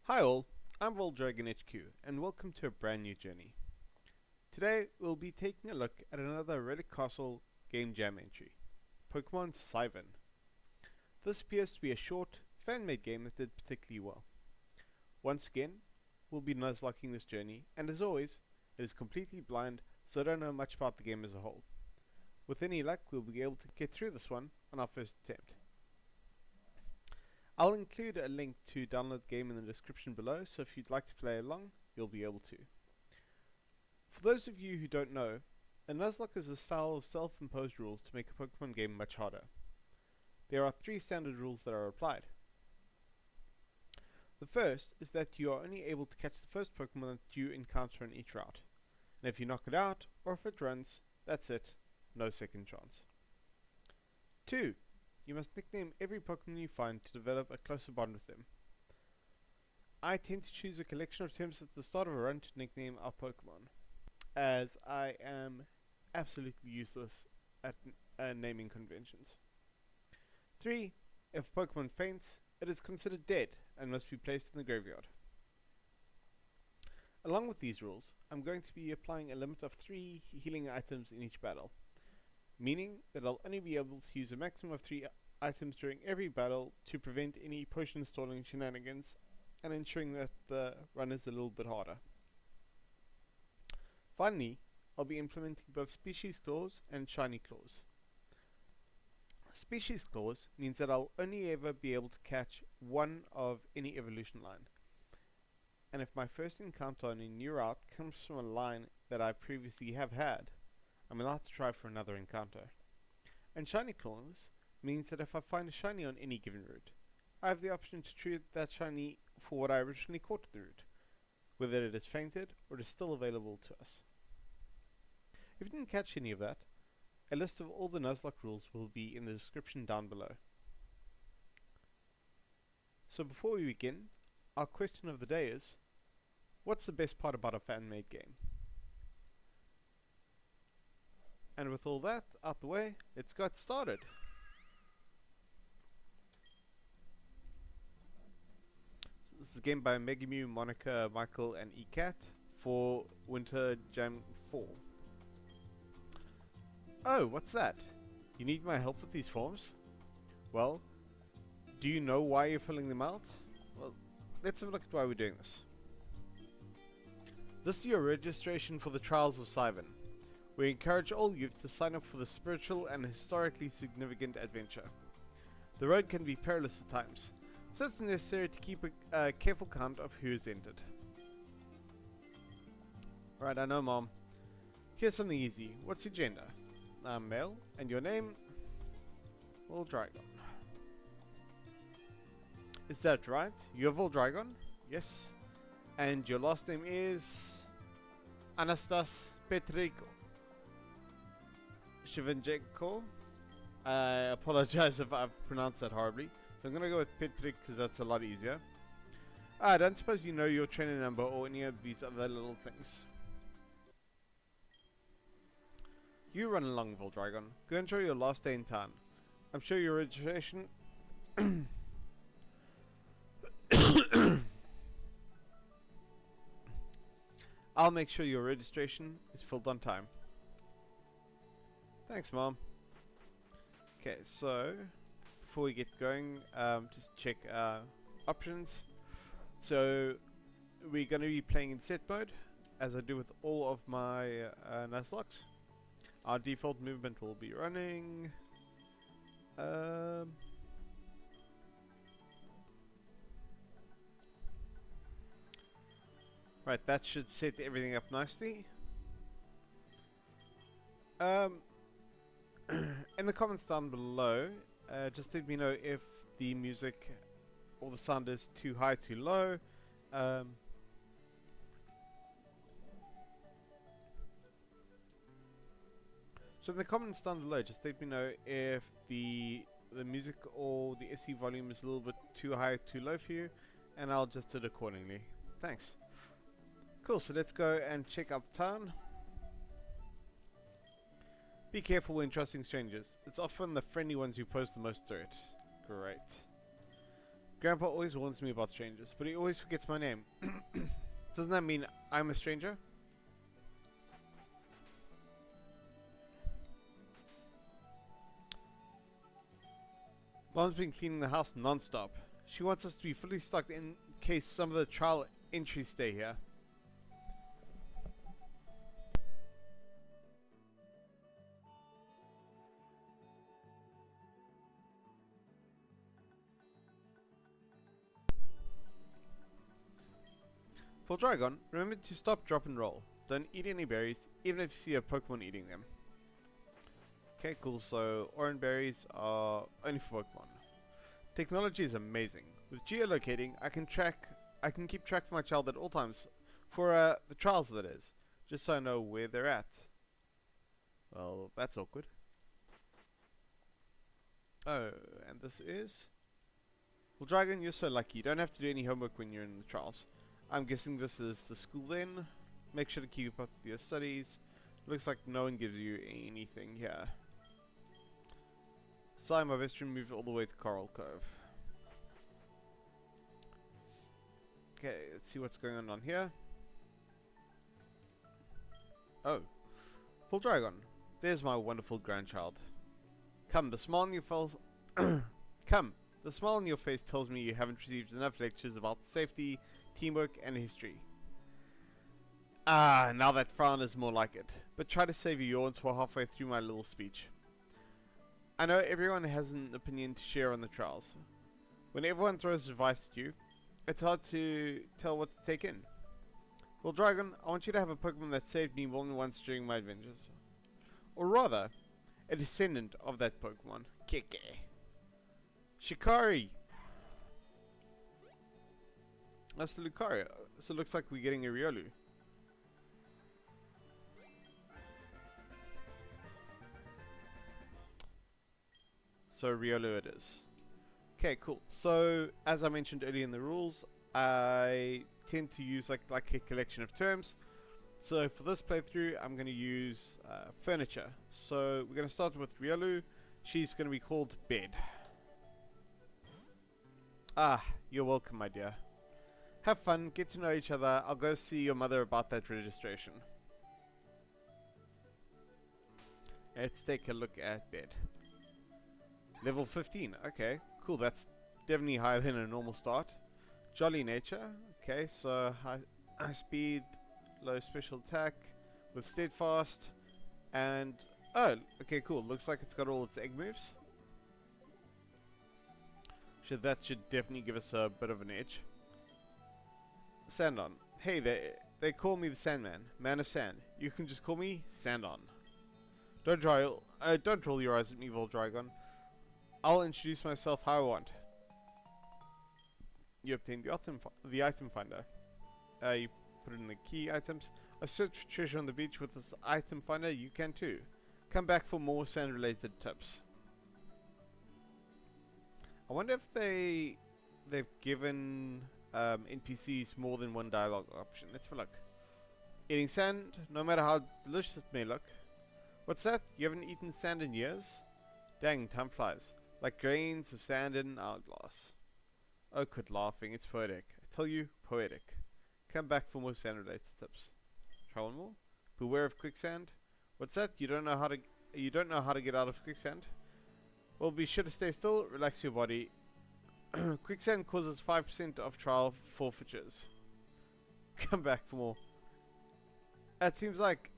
Hi all, I'm Voldragon HQ and welcome to a brand new journey. Today we'll be taking a look at another Relic Castle Game Jam entry, Pokemon Syvin. This appears to be a short, fan-made game that did particularly well. Once again, we'll be Nuzlocking this journey, and as always, it is completely blind, so I don't know much about the game as a whole. With any luck, we'll be able to get through this one on our first attempt. I'll include a link to download the game in the description below, so if you'd like to play along, you'll be able to. For those of you who don't know, a Nuzlocke is a style of self-imposed rules to make a Pokemon game much harder. There are 3 standard rules that are applied. The first is that you are only able to catch the first Pokemon that you encounter on each route, and if you knock it out, or if it runs, that's it, no second chance. 2. You must nickname every Pokemon you find to develop a closer bond with them. I tend to choose a collection of terms at the start of a run to nickname our Pokemon, as I am absolutely useless at naming conventions. 3. If a Pokemon faints, it is considered dead and must be placed in the graveyard. Along with these rules, I'm going to be applying a limit of 3 healing items in each battle, meaning that I'll only be able to use a maximum of 3 items during every battle to prevent any potion stalling shenanigans and ensuring that the run is a little bit harder. Finally, I'll be implementing both Species Clause and Shiny Clause. Species Clause means that I'll only ever be able to catch one of any evolution line, and if my first encounter on a new route comes from a line that I previously have had, I'm allowed to try for another encounter. And Shiny Clause means that if I find a shiny on any given route, I have the option to treat that shiny for what I originally caught at the route, whether it is fainted or it is still available to us. If you didn't catch any of that, a list of all the Nuzlocke rules will be in the description down below. So before we begin, our question of the day is, what's the best part about a fan-made game? And with all that out the way, let's get started. So this is a game by Megamew, Monica, Michael, and eCat for Winter Jam 4. Oh, what's that? You need my help with these forms? Well, do you know why you're filling them out? Well, let's have a look at why we're doing this. This is your registration for the Trials of Syvin. We encourage all youth to sign up for the spiritual and historically significant adventure. The road can be perilous at times, so it's necessary to keep a careful count of who is entered. Right, I know, Mom. Here's something easy. What's your gender? I'm male, and your name? Voldragon. Is that right? You're Voldragon? Yes. And your last name is Anastas Petrico. Shivenjenko. I apologize if I've pronounced that horribly. So I'm going to go with Petrik because that's a lot easier. I don't suppose you know your trainer number or any of these other little things. You run along, Voldragon. Go enjoy your last day in town. I'm sure your registration... I'll make sure your registration is filled on time. Thanks, Mom. Okay, so before we get going, just check options. So we're going to be playing in set mode, as I do with all of my Nuzlocks. Our default movement will be running. Right, that should set everything up nicely. In the comments down below, just let me know if the music or the sound is too high, too low. So in the comments down below, just let me know if the music or the SE volume is a little bit too high, too low for you, and I'll adjust it accordingly. Thanks. Cool, so let's go and check out the town. Be careful when trusting strangers. It's often the friendly ones who pose the most threat. Great. Grandpa always warns me about strangers, but he always forgets my name. Doesn't that mean I'm a stranger? Mom's been cleaning the house non-stop. She wants us to be fully stocked in case some of the trial entries stay here. For Dragon, remember to stop, drop, and roll. Don't eat any berries, even if you see a Pokemon eating them. Okay, cool. So, orange berries are only for Pokemon. Technology is amazing. With geolocating, I can keep track of my child at all times. For the trials, that is. Just so I know where they're at. Well, that's awkward. Oh, and this is... Well, Dragon, you're so lucky. You don't have to do any homework when you're in the trials. I'm guessing this is the school then. Make sure to keep up with your studies. Looks like no one gives you anything here. Sorry, my best friend moved all the way to Coral Cove. Okay, let's see what's going on here. Oh, full Dragon. There's my wonderful grandchild. Come, the smile on your face. Come, the smile on your face tells me you haven't received enough lectures about safety, teamwork, and history. Ah, now that frown is more like it. But try to save your yawns for halfway through my little speech. I know everyone has an opinion to share on the trials. When everyone throws advice at you, it's hard to tell what to take in. Well, Dragon, I want you to have a Pokemon that saved me more than once during my adventures. Or rather, a descendant of that Pokemon. Keke. Shikari! That's the Lucario. So it looks like we're getting a Riolu. So Riolu it is. Okay, cool. So as I mentioned earlier in the rules, I tend to use like a collection of terms. So for this playthrough, I'm going to use furniture. So we're going to start with Riolu. She's going to be called Bed. Ah, you're welcome, my dear. Have fun, get to know each other. I'll go see your mother about that registration. Let's take a look at Bed. Level 15. Okay, cool. That's definitely higher than a normal start. Jolly nature. Okay, so high speed, low special attack with steadfast, and oh, okay, cool. Looks like it's got all its egg moves. That should definitely give us a bit of an edge. Sandon. Hey, they call me the Sandman, Man of Sand. You can just call me Sandon. Don't roll your eyes at me, Voldragon. I'll introduce myself how I want. You obtain the item finder. You put in the key items. I search for treasure on the beach with this item finder. You can too. Come back for more sand-related tips. I wonder if they've given NPCs more than one dialogue option. Let's have a look. Eating sand, no matter how delicious it may look. What's that? You haven't eaten sand in years? Dang, time flies. Like grains of sand in an hourglass. Oh, quit laughing. It's poetic. I tell you, poetic. Come back for more sand-related tips. Try one more. Beware of quicksand. What's that? You don't know how to get out of quicksand? Well, be sure to stay still. Relax your body. Quicksand causes 5% of trial forfeitures. Come back for more. It seems like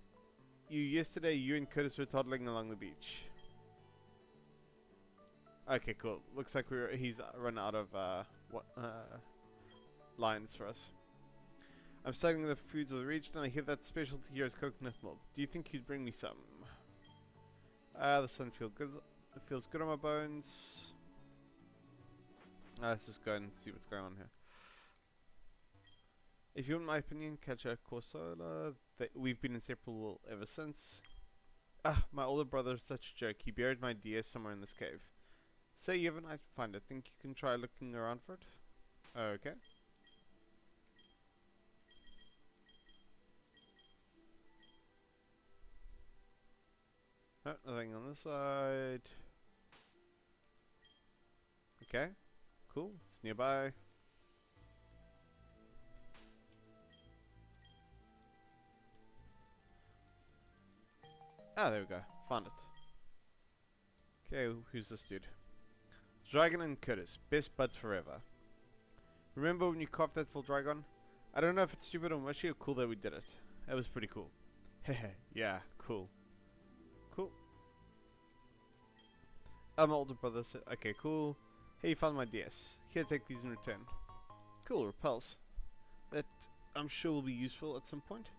yesterday you and Curtis were toddling along the beach. Okay, cool. Looks like he's run out of lines for us. I'm studying the foods of the region, and I hear that specialty here is coconut milk. Do you think you'd bring me some? The sun feels good. It feels good on my bones. Let's just go and see what's going on here. If you want my opinion, catch a Corsola. We've been inseparable ever since. Ah, my older brother is such a jerk. He buried my deer somewhere in this cave. Say you have an item finder. Think you can try looking around for it? Okay. Oh, nothing on this side. Okay. Cool. It's nearby. Ah, there we go. Found it. Okay, who's this dude? Dragon and Curtis. Best buds forever. Remember when you carved that full dragon? I don't know if it's stupid or mushy or cool that we did it. That was pretty cool. Hehe, yeah, cool. Cool. My older brother said, okay, cool. Hey, you found my DS. Here, take these in return. Cool, repels. That I'm sure will be useful at some point.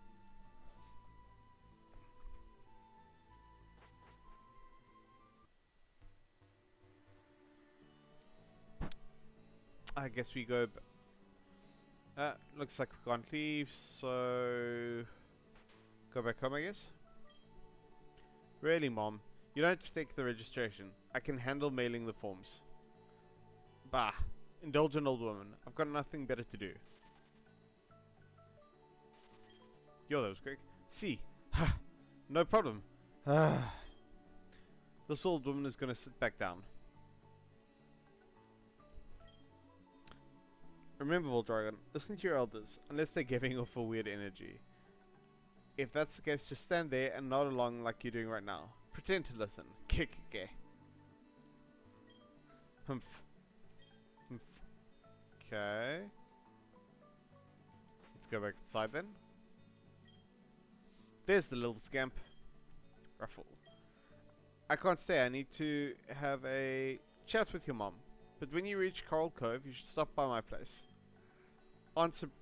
I guess we go. Looks like we can't leave, so go back home, I guess. Really, Mom? You don't have to take the registration. I can handle mailing the forms. Bah, indulgent old woman. I've got nothing better to do. Yo, that was quick. See, no problem. This old woman is gonna sit back down. Remember, Voldragon, listen to your elders, unless they're giving off a weird energy. If that's the case, just stand there and nod along like you're doing right now. Pretend to listen. Kick, okay. Humph. Humph. Okay. Let's go back inside then. There's the little scamp. Ruffle. I can't stay. I need to have a chat with your mom. But when you reach Coral Cove, you should stop by my place.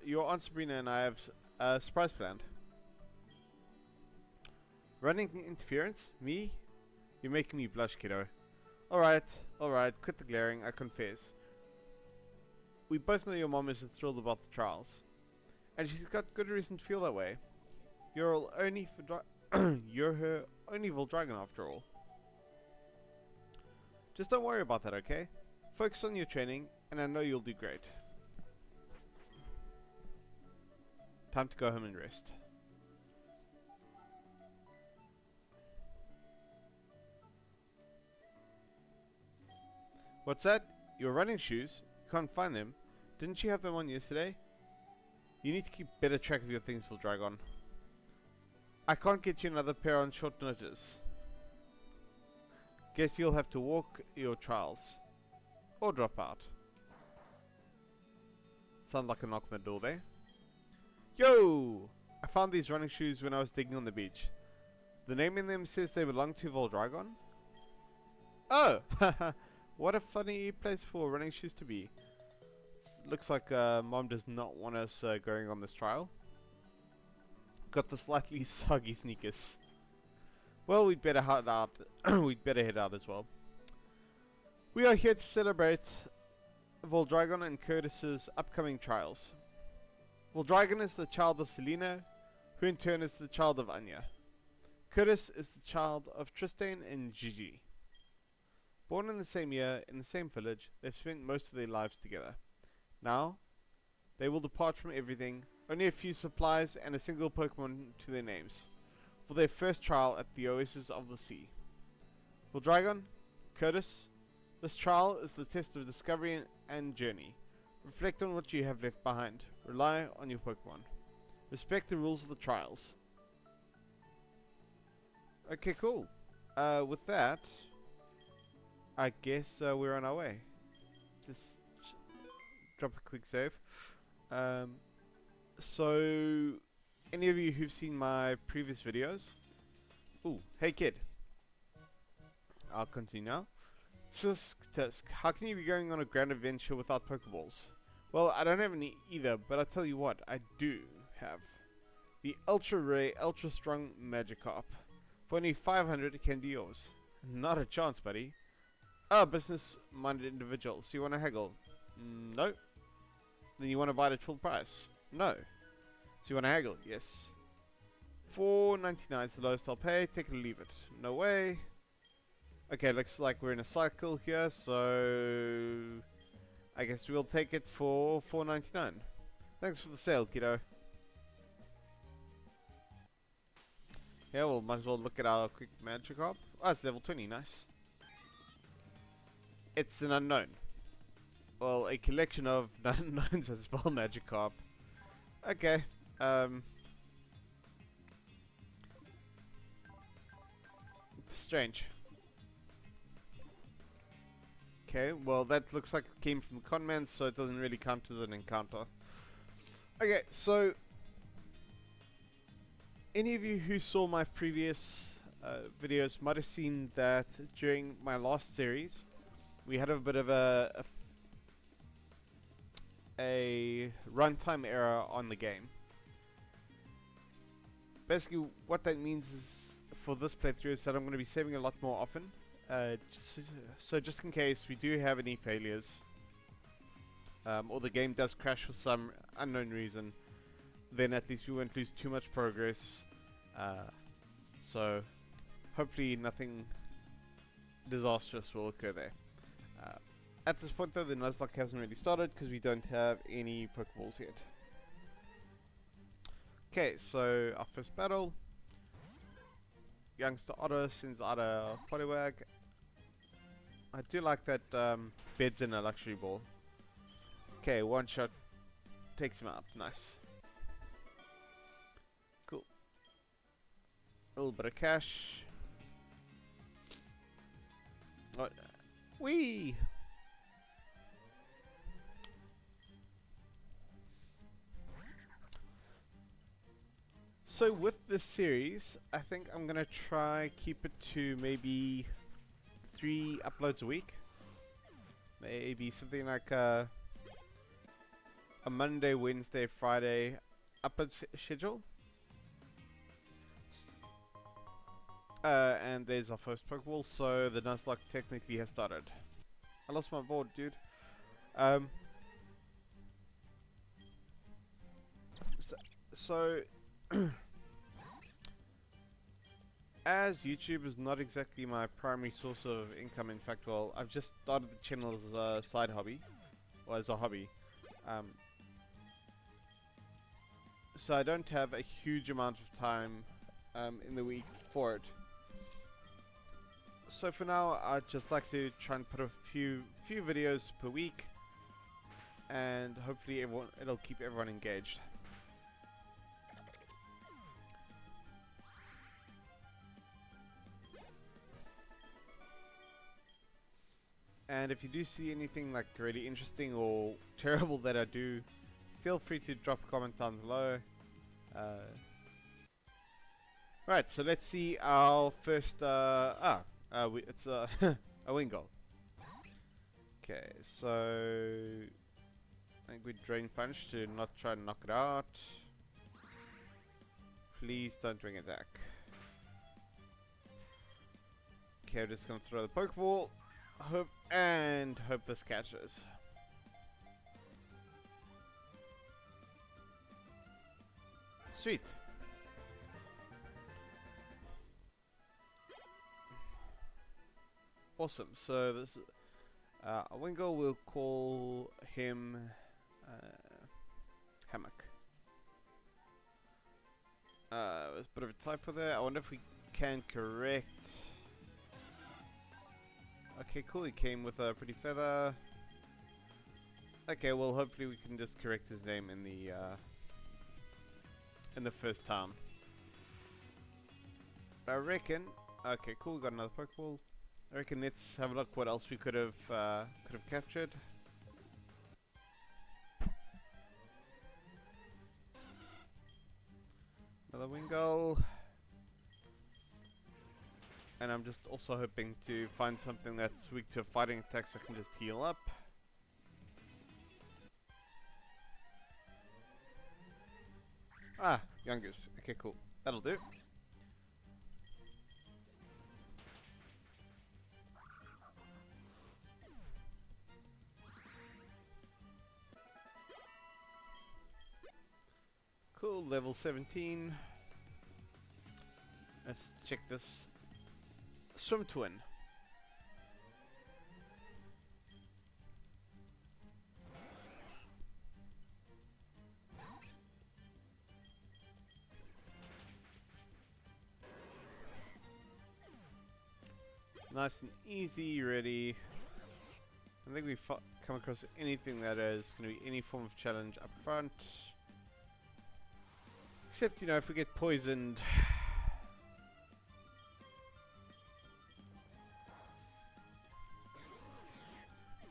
Your Aunt Sabrina and I have a surprise planned. Running interference? Me? You're making me blush, kiddo. Alright, quit the glaring, I confess. We both know your mom isn't thrilled about the trials. And she's got good reason to feel that way. You're her only Voldragon after all. Just don't worry about that, okay? Focus on your training, and I know you'll do great. Time to go home and rest. What's that? Your running shoes? You can't find them. Didn't you have them on yesterday? You need to keep better track of your things, Voldragon. I can't get you another pair on short notice. Guess you'll have to walk your trials. Or drop out. Sound like a knock on the door there. Yo! I found these running shoes when I was digging on the beach. The name in them says they belong to Voldragon. Oh! Haha! What a funny place for running shoes to be. Looks like Mom does not want us going on this trial. Got the slightly soggy sneakers. Well, we'd better head out. We'd better head out as well. We are here to celebrate Voldragon and Curtis's upcoming trials. Voldragon is the child of Selena, who in turn is the child of Anya. Curtis is the child of Tristan and Gigi. Born in the same year, in the same village, they've spent most of their lives together. Now, they will depart from everything, only a few supplies and a single Pokemon to their names, for their first trial at the Oasis of the Sea. Voldragon, Curtis, this trial is the test of discovery and journey. Reflect on what you have left behind. Rely on your Pokemon. Respect the rules of the trials. Okay, cool. With that, I guess we're on our way. Just drop a quick save. So, any of you who've seen my previous videos? Ooh, hey kid. I'll continue now. Tisk, how can you be going on a grand adventure without Pokeballs? Well, I don't have any either, but I tell you what, I do have. The ultra rare, ultra strong Magikarp. For only 500, it can be yours. Not a chance, buddy. Oh, business-minded individual. So you want to haggle? No. Then you want to buy it at full price? No. So you want to haggle? Yes. $4.99 is the lowest I'll pay. Take it or leave it. No way. Okay, looks like we're in a cycle here, so I guess we'll take it for $4.99. Thanks for the sale, kiddo. Yeah, well, might as well look at our quick Magikarp. Oh, it's level 20, nice. It's an unknown. well, a collection of nines as spell Magikarp. Okay. Strange. Okay, well that looks like it came from the conman, so it doesn't really count as an encounter. Okay, so any of you who saw my previous videos might have seen that during my last series, we had a bit of a runtime error on the game. Basically, what that means is for this playthrough is that I'm going to be saving a lot more often. Just in case we do have any failures, or the game does crash for some unknown reason, then at least we won't lose too much progress. So hopefully nothing disastrous will occur there. At this point though, the Nuzlocke hasn't really started because we don't have any Pokeballs yet. Okay, so our first battle. Youngster Otto sends out a Poliwag. I do like that beds in a luxury ball. Okay, one shot takes him out. Nice. Cool. A little bit of cash. Oh, whee! So with this series, I think I'm gonna try keep it to maybe 3 uploads a week. Maybe something like a Monday, Wednesday, Friday upload schedule. And there's our first Pokeball, so the Nuzlocke technically has started. I lost my board, dude. So as YouTube is not exactly my primary source of income, in fact, well, I've just started the channel as a side hobby, or as a hobby. So I don't have a huge amount of time in the week for it. So for now, I'd just like to try and put a few videos per week, and hopefully it'll keep everyone engaged. And if you do see anything like really interesting or terrible that I do, feel free to drop a comment down below. Right, so let's see our first, it's a Wingull. Okay, so I think we Drain Punch to not try and knock it out. Please don't Wing Attack. Okay, we're just gonna throw the Pokeball. Hope this catches. Sweet. Awesome. So this a Wingull, we'll call him Hammock. There's a bit of a typo there. I wonder if we can correct. Okay, cool. He came with a pretty feather. Okay, well, hopefully we can just correct his name in the first town. I reckon. Okay, cool. We got another Pokeball. I reckon let's have a look what else we could have captured. Another Wingull. And I'm just also hoping to find something that's weak to fighting attacks so I can just heal up. Ah, Youngers. Okay, cool. That'll do. Cool, level 17. Let's check this. Swim Twin. Nice and easy, ready. I think we've come across anything that is going to be any form of challenge up front. Except, you know, if we get poisoned.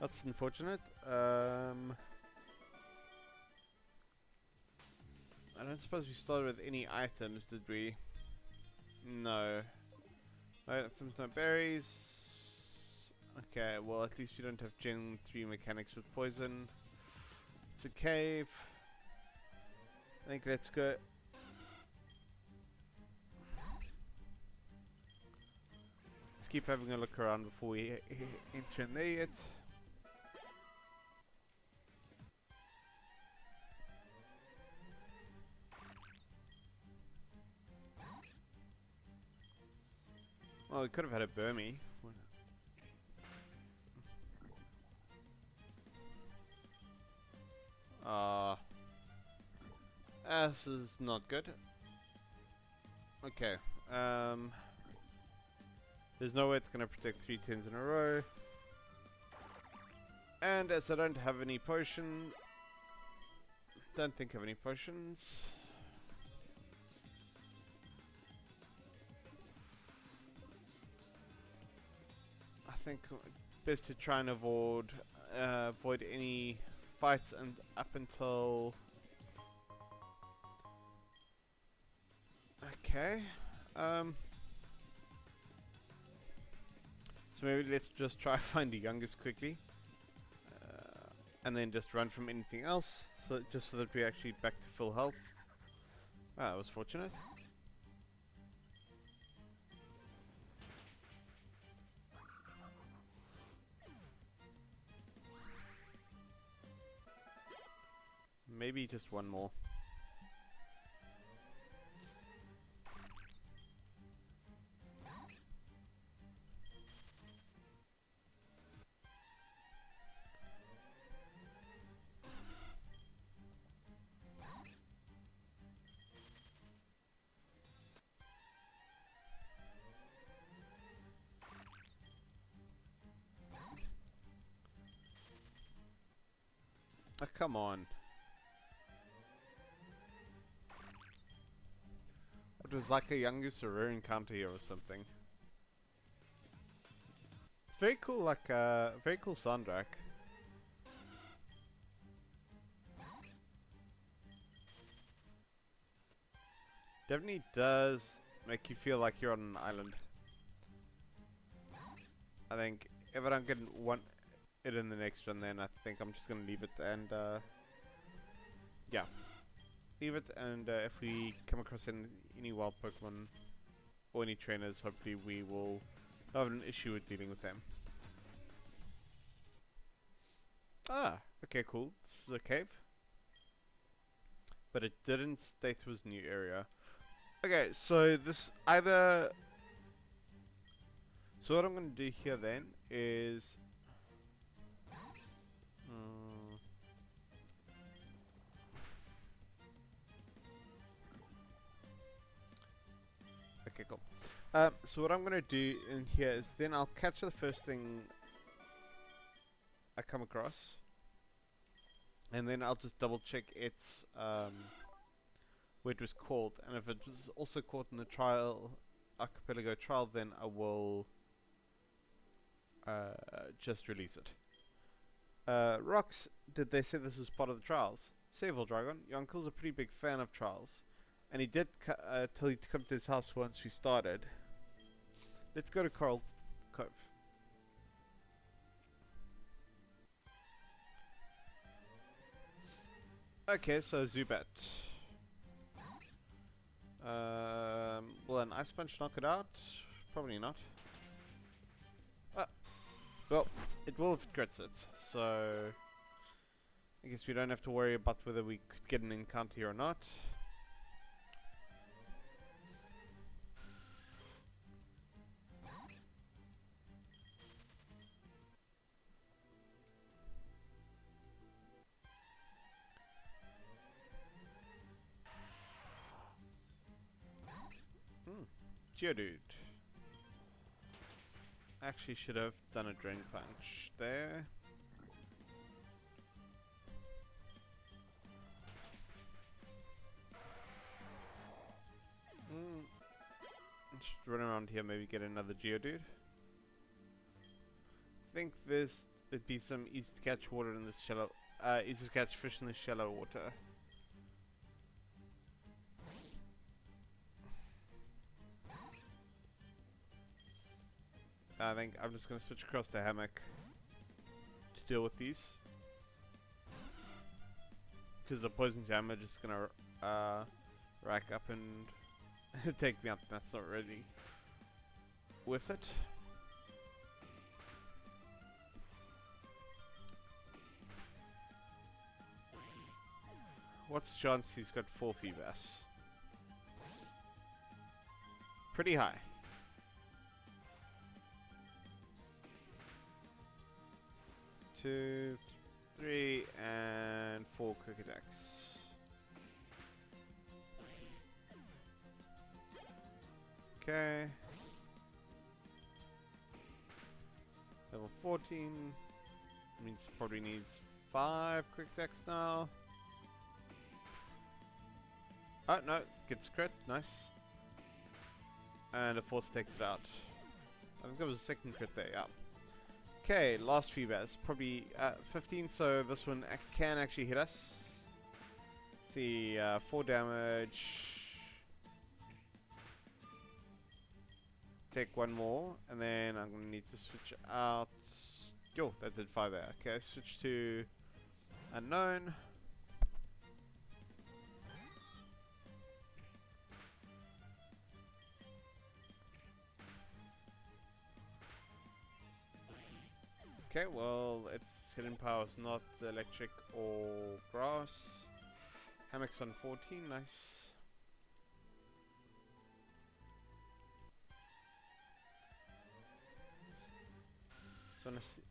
That's unfortunate. I don't suppose we started with any items, did we? No. No items, no berries. Okay, well at least we don't have Gen 3 mechanics with poison. It's a cave. I think let's go. Let's keep having a look around before we enter in there yet. Well, we could have had a Burmy. This is not good. Okay. There's no way it's going to protect 3 10s in a row. And as I don't have any potion... Don't think of any potions. I think best to try and avoid any fights and up until... Okay. So maybe let's just try find the youngest quickly. And then just run from anything else. So just so that we're actually back to full health. Wow, that was fortunate. Maybe just one more. Oh, come on. It was like a youngest or rare encounter here or something. Very cool, like very cool soundtrack. Definitely does make you feel like you're on an island. I think if I don't get it in the next one, then I think I'm just gonna leave it and yeah, leave it. And if we come across any wild Pokemon or any trainers, hopefully we will not have an issue with dealing with them. Ah, okay, cool. This is a cave, but it didn't state it was a new area. Okay, so this either. So what I'm going to do here then is. Okay, cool. So what I'm going to do in here is then I'll capture the first thing I come across, and then I'll just double check its where it was caught, and if it was also caught in the trial archipelago trial, then I will just release it. Rocks, did they say this is part of the trials? Sable Dragon, your uncle's a pretty big fan of trials, and he did tell you to come to his house once we started. Let's go to Coral Cove. Okay, so Zubat. Will an Ice Punch knock it out? Probably not. Well, it will if it crits it, so I guess we don't have to worry about whether we could get an encounter here or not. Geodude. Actually should have done a Drain Punch there. run around here, maybe get another Geodude. I think there'd be some easy to catch water in this shallow, easy to catch fish in this shallow water. I think I'm just gonna switch across to Hammock to deal with these, because the poison jam are just gonna rack up and take me out. That's not really worth it. What's the chance he's got 4 Feebas? Pretty high. 2, 3, and 4 quick attacks. Okay. Level 14 means probably needs 5 quick attacks now. Oh no, gets crit, nice. And a 4th takes it out. I think there was a 2nd crit there, yeah. Okay, last Feebas, probably 15, so this one can actually hit us. Let's see, 4 damage. Take 1 more, and then I'm going to need to switch out. Yo, that did 5 there. Okay, switch to Unknown. Okay, well, its hidden power is not electric or grass. Hammock's on 14, nice. So wanna see,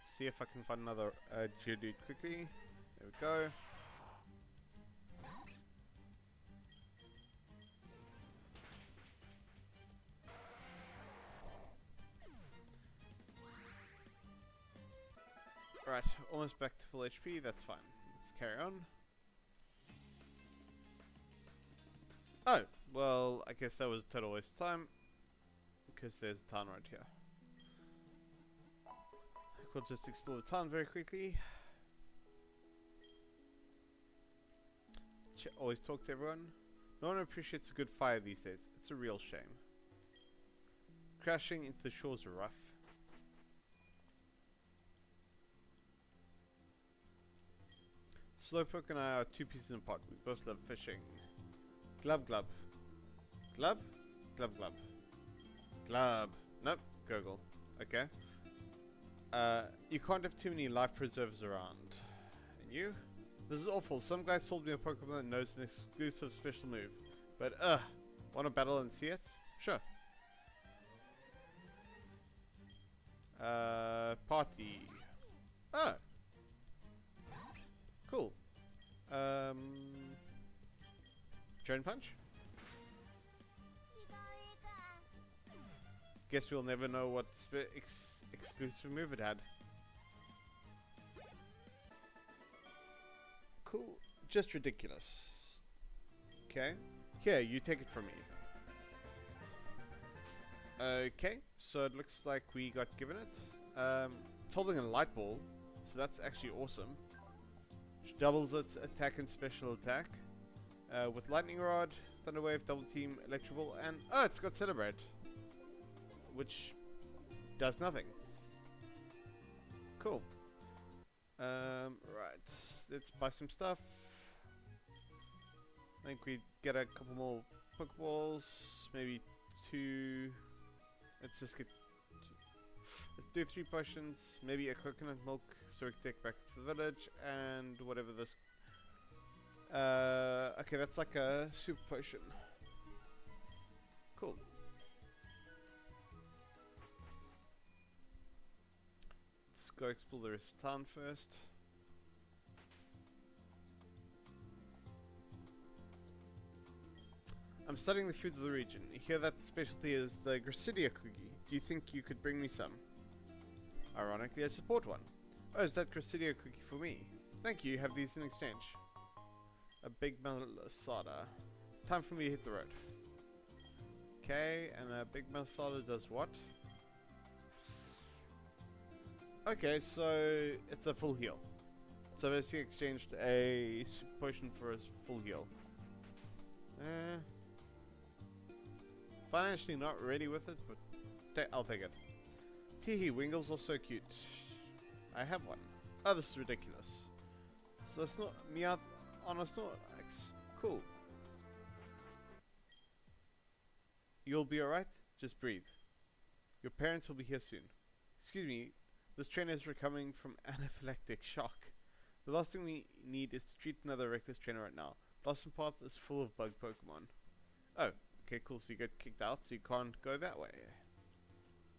see if I can find another Geodude quickly. There we go. Right, almost back to full HP, that's fine. Let's carry on. Oh, well, I guess that was a total waste of time, because there's a town right here. We'll just explore the town very quickly. Always talk to everyone. No one appreciates a good fire these days. It's a real shame. Crashing into the shores are rough. Slowpoke and I are 2 pieces apart. We both love fishing. Glub glub. Glub? Glub glub. Glub. Nope. Gurgle. Okay. You can't have too many life preservers around. And you? This is awful. Some guy sold me a Pokemon that knows an exclusive special move. But wanna battle and see it? Sure. Party. Oh. Cool. Drain Punch? Guess we'll never know what exclusive move it had. Cool. Just ridiculous. Okay. Here, you take it from me. Okay, so it looks like we got given it. It's holding a light ball, so that's actually awesome. Which doubles its attack and special attack. With Lightning Rod, Thunder Wave, Double Team, Electro Ball, and oh, it's got Celebrate, which does nothing. Cool. Right, let's buy some stuff. I think we get a couple more Pokeballs, maybe 2. Let's just get. Let's do 3 potions, maybe a coconut milk, so we can take back to the village, and whatever this. Okay, that's like a super potion. Cool. Let's go explore the rest of town first. I'm studying the foods of the region. I hear that the specialty is the Gracidia cookie. Do you think you could bring me some? Ironically, I support one. Oh, is that Gracidia cookie for me? Thank you, have these in exchange. a big Malasada. Time for me to hit the road. Okay, and a big Malasada does what? Okay, so it's a full heal. So basically exchanged a super potion for a full heal. Financially not really with it, but I'll take it. Teehee, Wingles are so cute. I have one. Oh, this is ridiculous. So that's not Meowth on a Snorlax. Cool. You'll be alright? Just breathe. Your parents will be here soon. Excuse me, this trainer is recovering from anaphylactic shock. The last thing we need is to treat another reckless trainer right now. Blossom Path is full of bug Pokemon. Oh, okay, cool. So you get kicked out, so you can't go that way.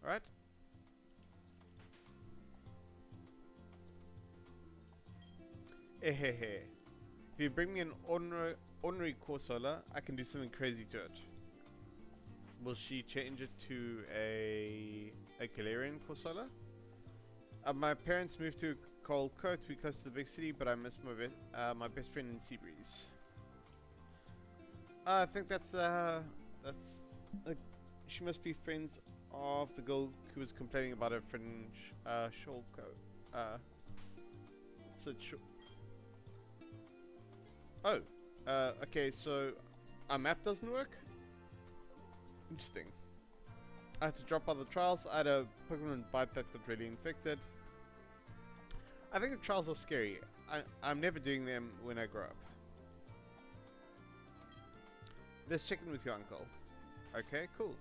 Alright? Ehehe. If you bring me an ordinary Corsola, I can do something crazy to it. Will she change it to a Galarian Corsola? My parents moved to Coral Coat to be close to the big city, but I miss my best friend in Seabreeze. I think that's she must be friends of the girl who was complaining about her friend Sholko. Okay, so our map doesn't work? Interesting. I had to drop out the trials. I had a Pokemon bite that got really infected. I think the trials are scary. I'm never doing them when I grow up. Let's check in with your uncle. Okay, cool.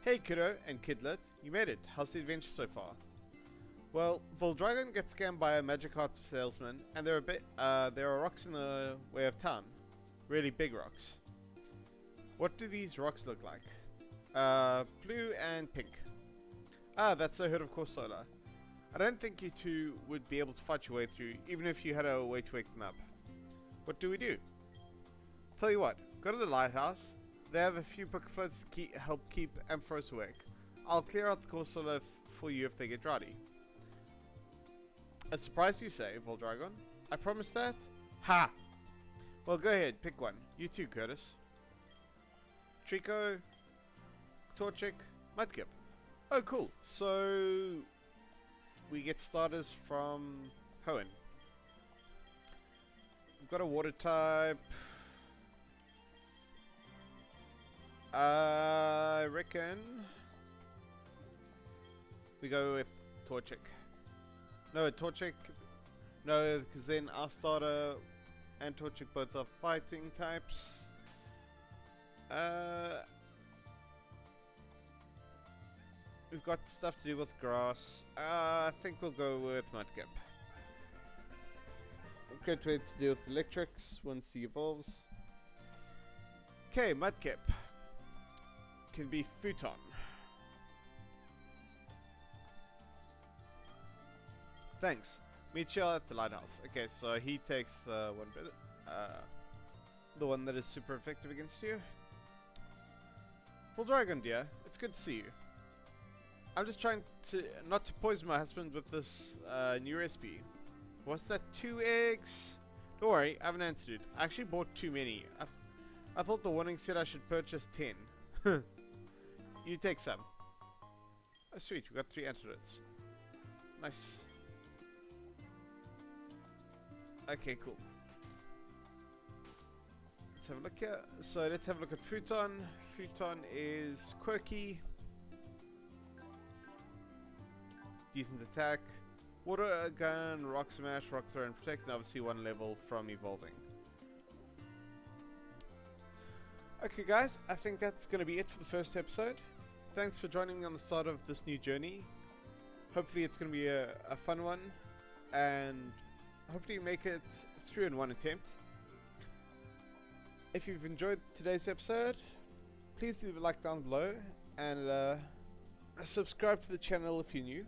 Hey kiddo and kidlet, you made it. How's the adventure so far? Well, Voldragon gets scammed by a Magikarp salesman, and there are rocks in the way of town. Really big rocks. What do these rocks look like? Blue and pink. Ah, that's a herd of Corsola. I don't think you two would be able to fight your way through, even if you had a way to wake them up. What do we do? Tell you what, go to the lighthouse. They have a few Pokefloats to help keep Ampharos awake. I'll clear out the Corsola for you if they get rowdy. A surprise you say, Voldragon? I promise that? Ha! Well, go ahead, pick one. You too, Curtis. Trico, Torchic, Mudkip. Oh, cool. So, we get starters from Hoenn. We've got a water type. I reckon we go with Torchic. No, Torchic. No, because then our starter and Torchic both are fighting types. We've got stuff to do with grass. I think we'll go with Mudkip. Great way to deal with electrics once he evolves. Okay, Mudkip can be Futon. Thanks. Meet you at the lighthouse. Okay, so he takes one bit, the one that is super effective against you. Voldragon, dear, it's good to see you. I'm just trying to not to poison my husband with this new recipe. What's that? 2 eggs? Don't worry, I haven't answered it. I actually bought too many. I thought the warning said I should purchase 10. You take some. Oh, sweet, we got 3 antidotes. Nice. Okay, cool. Let's have a look here. So let's have a look at Futon. Futon is quirky. Decent attack. Water gun, rock smash, rock throw, and protect. And obviously 1 level from evolving. Okay guys, I think that's going to be it for the first episode. Thanks for joining me on the start of this new journey. Hopefully it's going to be a fun one. And hopefully make it through in 1 attempt. If you've enjoyed today's episode, please leave a like down below. And subscribe to the channel if you're new.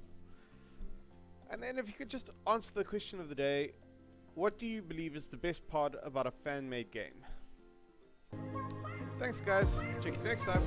And then if you could just answer the question of the day, what do you believe is the best part about a fan-made game? Thanks guys, check you next time.